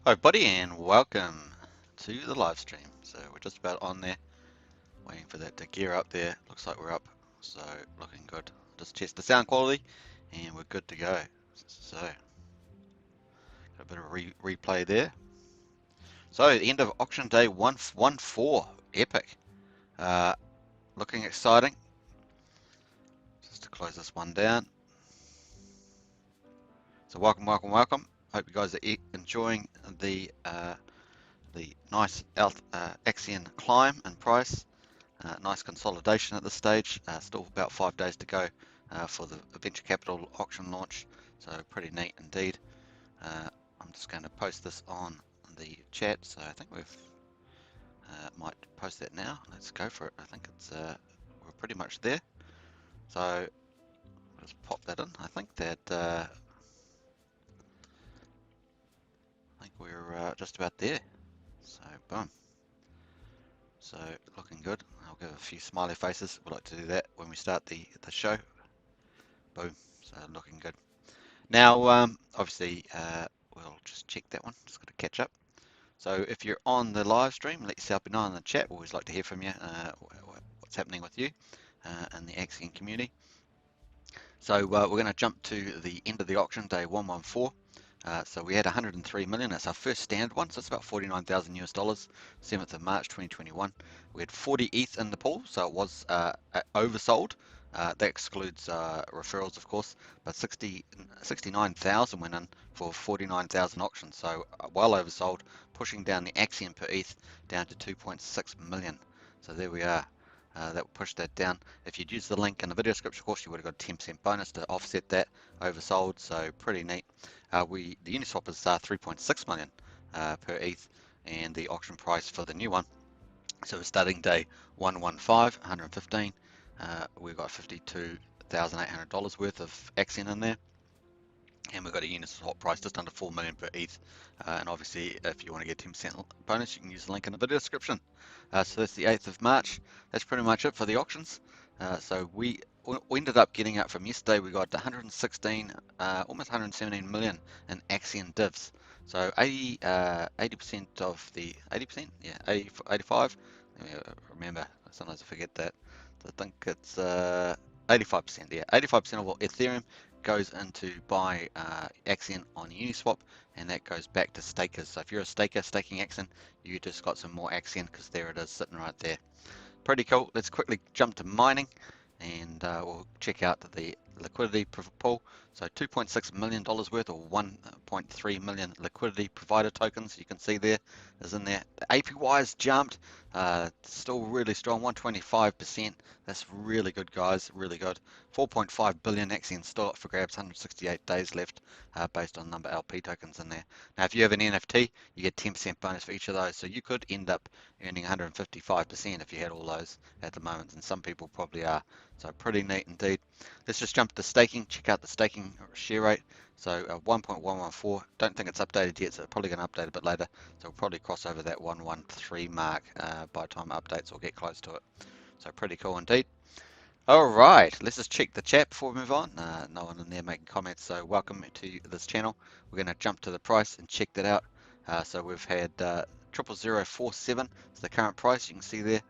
Hi buddy, and welcome to the live stream. So we're just about on there, waiting for that to gear up there. Looks like we're up, so looking good. Just test the sound quality and we're good to go. So got a bit of replay there. So the end of auction day 114, epic. Uh, Looking exciting. Just to close this one down. So welcome. Hope you guys are enjoying the nice Axion climb in price. Nice consolidation at this stage. Still about 5 days to go for the venture capital auction launch, so pretty neat indeed. I'm just going to post this on the chat, so I think we've might post that now. Let's go for it. I think it's we're pretty much there. So let's pop that in. I think we're just about there. So boom. So looking good. I'll give a few smiley faces. We like to do that when we start the show. Boom. So looking good. Now, obviously, we'll just check that one. Just got to catch up. So if you're on the live stream, let yourself be known in the chat. We always like to hear from you. What's happening with you in the Axion community. So we're going to jump to the end of the auction, day 114. So we had 103 million. That's our first standard one. So it's about 49,000 US dollars. 7th of March 2021. We had 40 ETH in the pool, so it was oversold. That excludes referrals, of course, but 69,000 went in for 49,000 auctions. So well oversold, pushing down the Axion per ETH down to 2.6 million. So there we are. That pushed that down. If you'd used the link in the video description, of course, you would have got a 10% bonus to offset that oversold. So pretty neat. The Uniswap is 3.6 million per ETH, and the auction price for the new one. So we're starting day 115, 115. We've got $52,800 worth of Axion in there. And we've got a Uniswap price just under 4 million per ETH. And obviously, if you want to get 10% bonus, you can use the link in the video description. So that's the 8th of March. That's pretty much it for the auctions. So we ended up getting out from yesterday. We got 116, almost 117 million in Axion divs. So 80% of the 80%, yeah, 80, 85. Remember, sometimes I forget that. I think it's 85%. Yeah, 85% of Ethereum goes into buy Axion on Uniswap, and that goes back to stakers. So if you're a staker staking Axion, you just got some more Axion because there it is sitting right there. Pretty cool. Let's quickly jump to mining, and we'll check out the liquidity pool. So $2.6 million worth, or 1.3 million liquidity provider tokens. You can see there is in there. The APY has jumped, still really strong, 125%. That's really good, guys, really good. 4.5 billion Axion still up for grabs, 168 days left based on number LP tokens in there. Now, if you have an NFT, you get 10% bonus for each of those. So you could end up earning 155% if you had all those at the moment, and some people probably are. So pretty neat indeed. Let's just jump to staking, check out the staking share rate. So 1.114, don't think it's updated yet, so it's probably going to update a bit later. So we'll probably cross over that 113 mark by the time it updates or get close to it. So pretty cool indeed. All right, let's just check the chat before we move on. No one in there making comments, so welcome to this channel. We're going to jump to the price and check that out. So we've had 0.0047 is the current price. You can see there.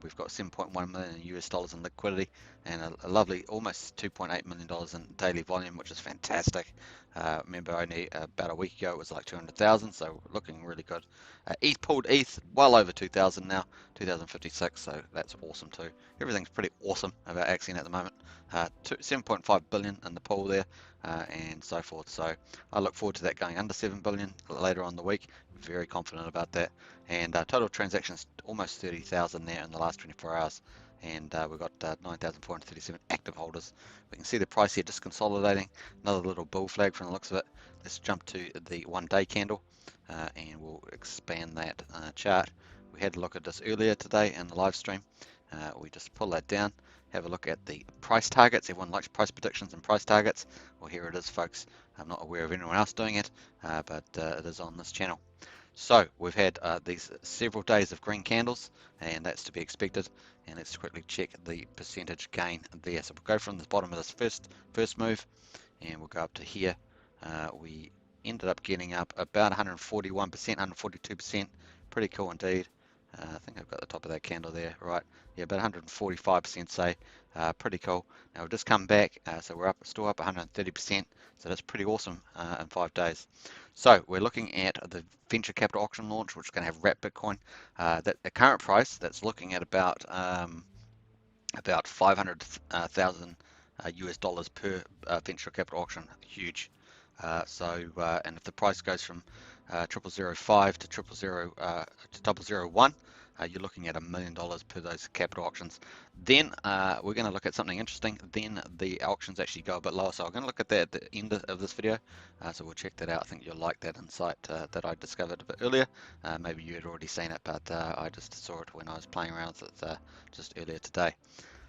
We've got 7.1 million in US dollars in liquidity, and a lovely almost 2.8 million dollars in daily volume, which is fantastic. Remember, only about a week ago it was like 200,000, so looking really good. ETH pulled ETH well over 2,000 now, 2,056, so that's awesome too. Everything's pretty awesome about Axion at the moment. 7.5 billion in the pool there, and so forth. So I look forward to that going under 7 billion later on the week. Very confident about that. And total transactions almost 30,000 there in the last 24 hours. And we've got 9,437 active holders. We can see the price here just consolidating. Another little bull flag from the looks of it. Let's jump to the 1 day candle and we'll expand that chart. We had a look at this earlier today in the live stream. We just pull that down, have a look at the price targets. Everyone likes price predictions and price targets. Well, here it is, folks. I'm not aware of anyone else doing it, but it is on this channel. So we've had these several days of green candles, and that's to be expected. And let's quickly check the percentage gain there. So we'll go from the bottom of this first move, and we'll go up to here. We ended up getting up about 141%, 142%. Pretty cool indeed. I think I've got the top of that candle there, right? Yeah, about 145%, say. Pretty cool. Now we've just come back, so we're still up 130%. So that's pretty awesome in 5 days. So we're looking at the venture capital auction launch, which is going to have wrapped Bitcoin. That the current price, that's looking at about 500,000 US dollars per venture capital auction. Huge. And if the price goes from 0005 to 001, you're looking at $1 million per those capital auctions. Then we're going to look at something interesting. Then the auctions actually go a bit lower. So I'm going to look at that at the end of this video. So we'll check that out. I think you'll like that insight that I discovered a bit earlier. Maybe you had already seen it, but I just saw it when I was playing around with it just earlier today.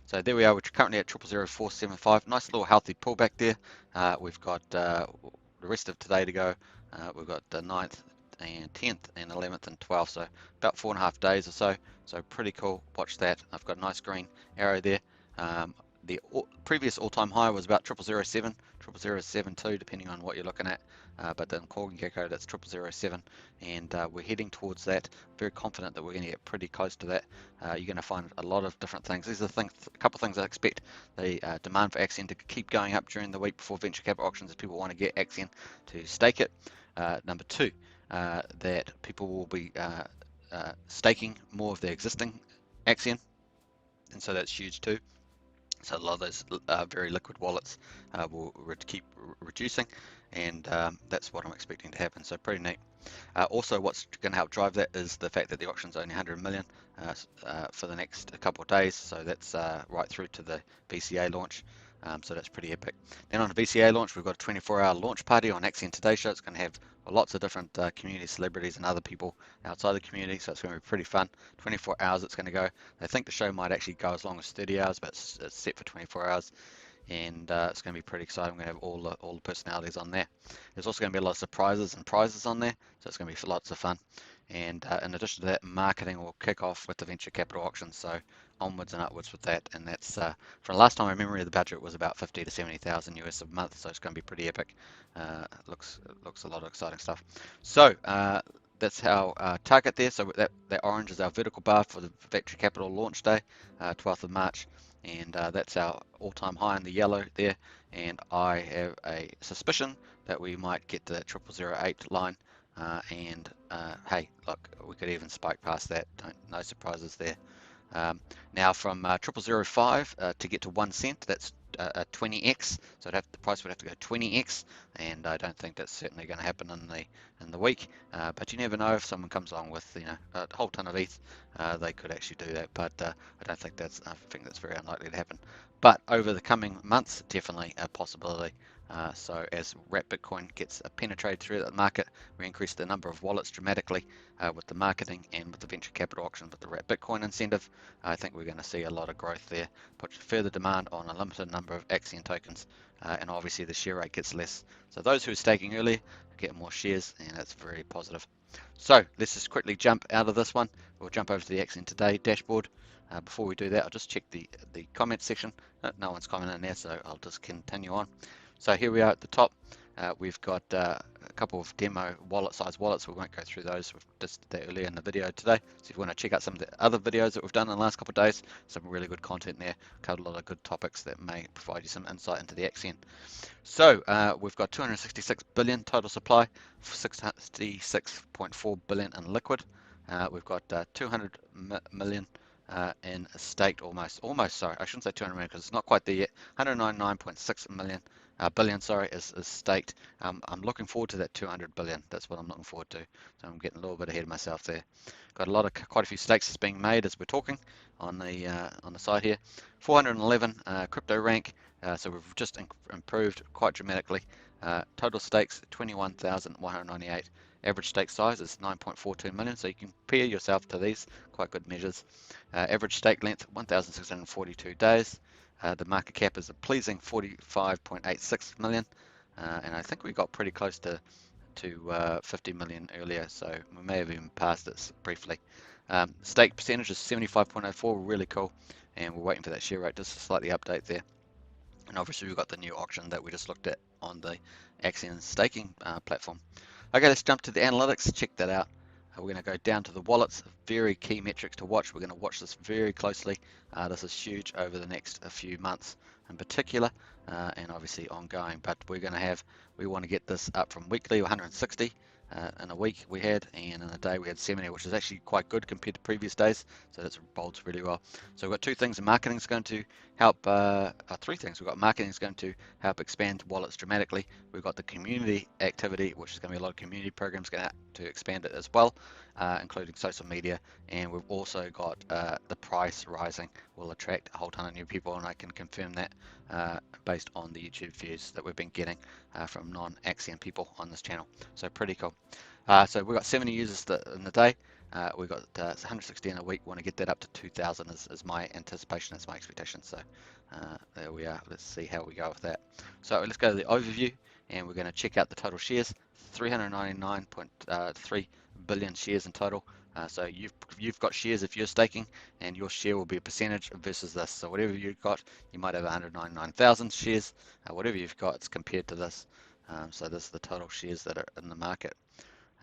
So there we are, we're currently at 000475. Nice little healthy pullback there. We've got the rest of today to go. We've got the 9th and 10th and 11th and 12th, so about 4.5 days or so. So pretty cool. Watch that. I've got a nice green arrow there. The previous all-time high was about 0007, 0072, depending on what you're looking at. But in CoinGecko, that's 0007, and we're heading towards that. Very confident that we're going to get pretty close to that. You're going to find a lot of different things. These are a couple of things I expect the demand for Axion to keep going up during the week before venture capital auctions, as people want to get Axion to stake it. Number two, that people will be staking more of their existing Axion, and so that's huge too. So a lot of those very liquid wallets will keep reducing, and that's what I'm expecting to happen. So pretty neat. Also, what's going to help drive that is the fact that the auction's only 100 million for the next couple of days. So that's right through to the VCA launch. So that's pretty epic. Then on the VCA launch, we've got a 24-hour launch party on Axion Today Show. It's going to have lots of different community celebrities and other people outside the community, so it's going to be pretty fun. 24 hours it's going to go. I think the show might actually go as long as 30 hours, but it's set for 24 hours. And it's going to be pretty exciting. We're going to have all the personalities on there. There's also going to be a lot of surprises and prizes on there, so it's going to be lots of fun. And in addition to that, marketing will kick off with the venture capital auction, so onwards and upwards with that. And that's from last time I remember, the budget was about 50 to 70,000 US a month, so it's going to be pretty epic. Looks a lot of exciting stuff. So that's our target there. So that orange is our vertical bar for the venture capital launch day, 12th of March. And that's our all-time high in the yellow there, and I have a suspicion that we might get to that 0008 line, and hey, look, we could even spike past that. No surprises there. Now from 0005 to get to 1 cent, that's 20x, so the price would have to go 20x, and I don't think that's certainly going to happen in the week. But you never know, if someone comes along with a whole ton of ETH, they could actually do that. But I don't think I think that's very unlikely to happen. But over the coming months, definitely a possibility. So as wrapped Bitcoin gets penetrated through the market, we increase the number of wallets dramatically with the marketing and with the venture capital auction with the wrapped Bitcoin incentive. I think we're going to see a lot of growth there, put further demand on a limited number of Axion tokens, and obviously the share rate gets less. So those who are staking early get more shares, and that's very positive. So let's just quickly jump out of this one. We'll jump over to the Axion Today dashboard. Before we do that, I'll just check the comment section. No one's commenting there, so I'll just continue on. So here we are at the top. We've got a couple of demo size wallets. We won't go through those. We've just did that earlier in the video today. So if you want to check out some of the other videos that we've done in the last couple of days, some really good content there. Covered a lot of good topics that may provide you some insight into the Axion. So we've got 266 billion total supply, 66.4 billion in liquid. We've got 200 million in staked almost, sorry, I shouldn't say 200 million because it's not quite there yet. 199.6 million. Billion, sorry, is staked. I'm looking forward to that 200 billion. That's what I'm looking forward to. So I'm getting a little bit ahead of myself there. Got quite a few stakes that's being made as we're talking on the side here. 411 crypto rank. So we've just improved quite dramatically. Total stakes 21,198. Average stake size is 9.42 million. So you can compare yourself to these. Quite good measures. Average stake length 1,642 days. The market cap is a pleasing 45.86 million, and I think we got pretty close to 50 million earlier, so we may have even passed this briefly. Stake percentage is 75.04, really cool, and we're waiting for that share rate just to slightly update there. And obviously we've got the new auction that we just looked at on the Axion staking platform. Okay, let's jump to the analytics, check that out. We're going to go down to the wallets, very key metrics to watch. We're going to watch this very closely. This is huge over the next few months in particular, and obviously ongoing. But we want to get this up from weekly 160 in a week we had, and in a day we had 70, which is actually quite good compared to previous days. So that bodes really well. So we've got two things. Marketing is going to help. Three things. We've got marketing is going to help expand wallets dramatically. We've got the community activity, which is going to be a lot of community programs going to expand it as well, including social media. And we've also got the price rising will attract a whole ton of new people, and I can confirm that based on the YouTube views that we've been getting from non-Axion people on this channel. So pretty cool. So we've got 70 users in the day. We've got 160 in a week. Want to get that up to 2,000 is my anticipation, is my expectation. So there we are. Let's see how we go with that. So let's go to the overview, and we're going to check out the total shares. 399.3 billion shares in total. So you've got shares if you're staking, and your share will be a percentage versus this. So whatever you've got, you might have 199,000 shares. Whatever you've got, it's compared to this. So this is the total shares that are in the market,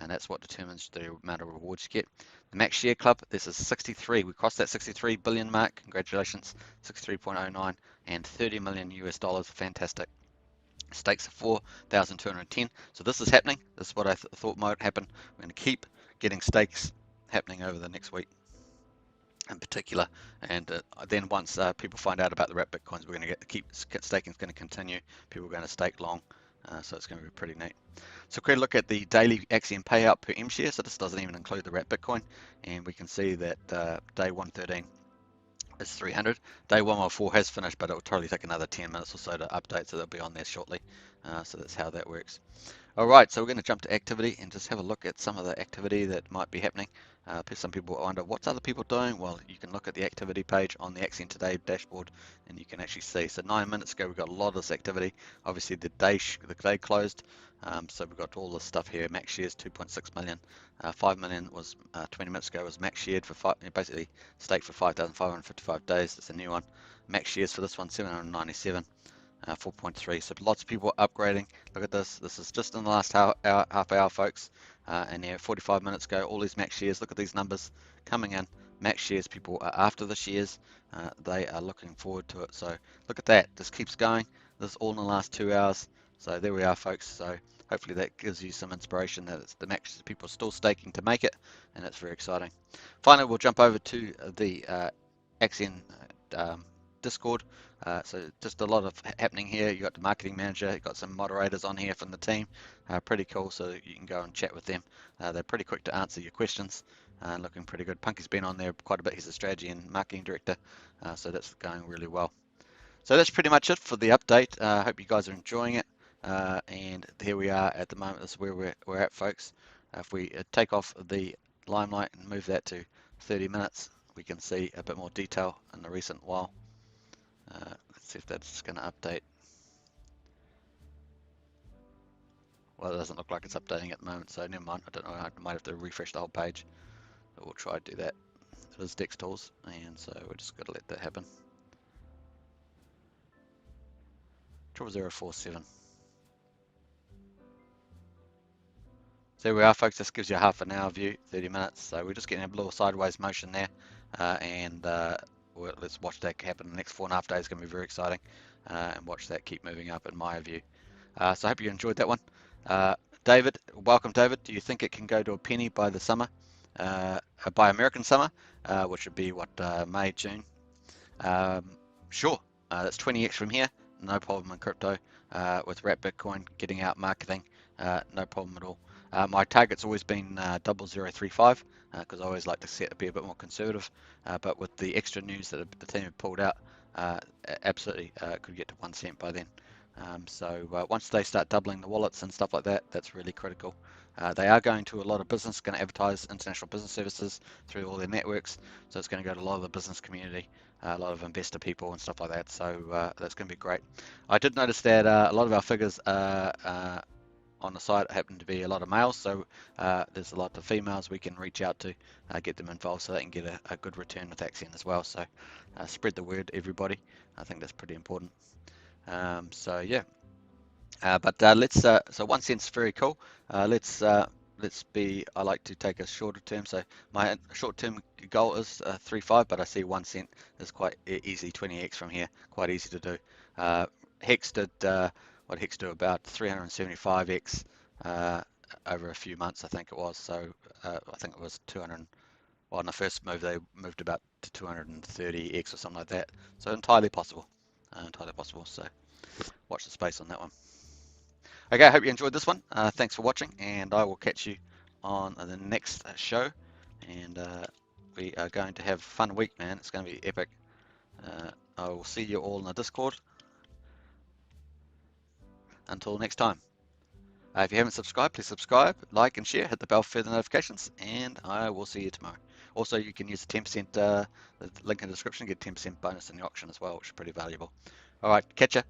and that's what determines the amount of rewards you get. The Max Share Club, this is 63. We crossed that 63 billion mark. Congratulations, 63.09 and 30 million US dollars. Fantastic. Stakes of 4,210. So this is happening. This is what I thought might happen. We're going to keep getting stakes happening over the next week in particular, and then once people find out about the wrap bitcoins, we're going to keep staking is going to continue. People are going to stake long, so it's going to be pretty neat. So quick look at the daily Axion payout per M share. So this doesn't even include the wrap bitcoin, and we can see that day 113 is 300. Day 114 has finished, but it will totally take another 10 minutes or so to update, so they'll be on there shortly. So that's how that works. All right, so we're going to jump to activity and just have a look at some of the activity that might be happening. Some people wonder, what's other people doing? Well, you can look at the activity page on the Axion Today dashboard, and you can actually see. So 9 minutes ago, we got a lot of this activity. Obviously, the day closed, so we've got all this stuff here. Max shares 2.6 million. 5 million was 20 minutes ago. Was max shared for basically staked for 5,555 days. That's a new one. Max shares for this one 797. 4.3. So lots of people upgrading. Look at this. This is just in the last half hour, folks. And yeah, 45 minutes ago, all these max shares. Look at these numbers coming in. Max shares. People are after the shares. They are looking forward to it. So look at that. This keeps going. This is all in the last 2 hours. So there we are, folks. So hopefully that gives you some inspiration that it's the max people are still staking to make it, and it's very exciting. Finally, we'll jump over to the Axion Discord. So just a lot of happening here. You got the marketing manager, you got some moderators on here from the team. Pretty cool, so you can go and chat with them. They're pretty quick to answer your questions. Looking pretty good. Punky's been on there quite a bit. He's a strategy and marketing director, so that's going really well. So that's pretty much it for the update. I hope you guys are enjoying it. And here we are at the moment. This is where we're at, folks. If we take off the limelight and move that to 30 minutes, we can see a bit more detail in the recent while. Let's see if that's going to update. Well, it doesn't look like it's updating at the moment, so never mind. I don't know. I might have to refresh the whole page, but we'll try to do that. It is Dex Tools, and so we're just got to let that happen. 0047. So there we are, folks. This gives you a half an hour view, 30 minutes. So we're just getting a little sideways motion there, and let's watch that happen. The next 4.5 days is going to be very exciting, and watch that keep moving up in my view. So I hope you enjoyed that one. David, welcome, David. Do you think it can go to a penny by the summer, by American summer, which would be what, May, June? Sure. That's 20x from here. No problem in crypto. With Wrap Bitcoin, getting out marketing, no problem at all. My target's always been 0035 because I always like to be a bit more conservative. But with the extra news that the team have pulled out, absolutely could get to 1 cent by then. So once they start doubling the wallets and stuff like that, that's really critical. They are going to a lot of business, going to advertise international business services through all their networks. So it's going to go to a lot of the business community, a lot of investor people and stuff like that. So that's going to be great. I did notice that a lot of our figures on the site happen to be a lot of males, so there's a lot of females we can reach out to, get them involved so they can get a good return with Axion as well. So spread the word, everybody. I think that's pretty important. So yeah, So 1 cent's very cool. Let's be. I like to take a shorter term. So my short-term goal is 3.5, but I see 1 cent is quite easy. 20x from here, quite easy to do. Hex did what Hex do about 375x over a few months, I think it was. So I think it was 200. Well, in the first move they moved about to 230x or something like that. So entirely possible. Entirely possible. So watch the space on that one. Okay, I hope you enjoyed this one. Thanks for watching, and I will catch you on the next show. And we are going to have a fun week, man. It's going to be epic. I will see you all in the Discord. Until next time. If you haven't subscribed, please subscribe, like, and share. Hit the bell for further notifications, and I will see you tomorrow. Also, you can use the 10%, the link in the description, get 10% bonus in the auction as well, which is pretty valuable. All right, catch ya.